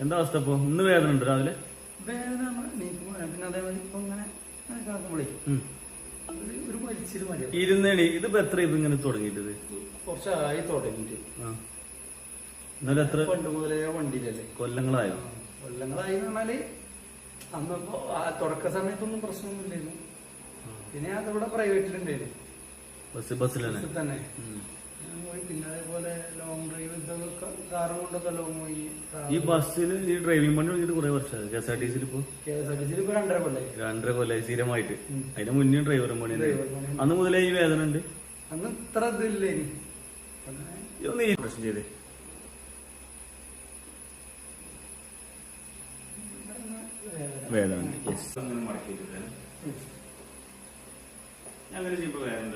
എന്താ അവസ്ഥ ഇപ്പൊ? ഇന്ന് വേദന ഉണ്ട് രാവിലെ? വേദന പിന്നെ അതേപോലെ ഇപ്പൊ ഇങ്ങനെ കാക്കുമ്പോഴേ ഒരു വലിച്ചിട്ട് മതി. ഇരുന്നേണി ഇതിപ്പോ എത്ര ഇങ്ങനെ തുടങ്ങിയിട്ടത്? കുറച്ചായി തുടങ്ങിയിട്ട്. എന്നാലും എത്ര പണ്ട് മുതലേ വണ്ടിയിലല്ലേ? കൊല്ലങ്ങളായോ? കൊല്ലങ്ങളായി എന്ന് പറഞ്ഞാല് അന്നിപ്പോ തുടക്ക സമയത്തൊന്നും പ്രശ്നമൊന്നുമില്ലായിരുന്നു. പിന്നെ അതിവിടെ പ്രൈവറ്റിലുണ്ടായിരുന്നു, ബസ്സിൽ തന്നെ പോയി. പിന്നെ അതേപോലെ ലോങ് ഡ്രൈവ് കാറും കൊണ്ടൊക്കെ ലോങ് പോയി. ഈ ബസ്സിൽ ഈ ഡ്രൈവിംഗ് പണി തുടങ്ങിയിട്ട് കുറെ വർഷമായി. KSRTC ഇപ്പൊ 2.5 കൊല്ലായി. 2.5 കൊല്ലായി സ്ഥിരമായിട്ട്. അതിന് മുന്നേ ഡ്രൈവറും പണി. അന്ന് മുതലേ ഈ വേദന ഉണ്ട്? അന്ന് ഇത്ര ഇതില്ലേ. ഇതൊന്ന് ഈ പ്രശ്നം ചെയ്തേ. വേദന അങ്ങനെ ചെയ്യുമ്പോ വേദന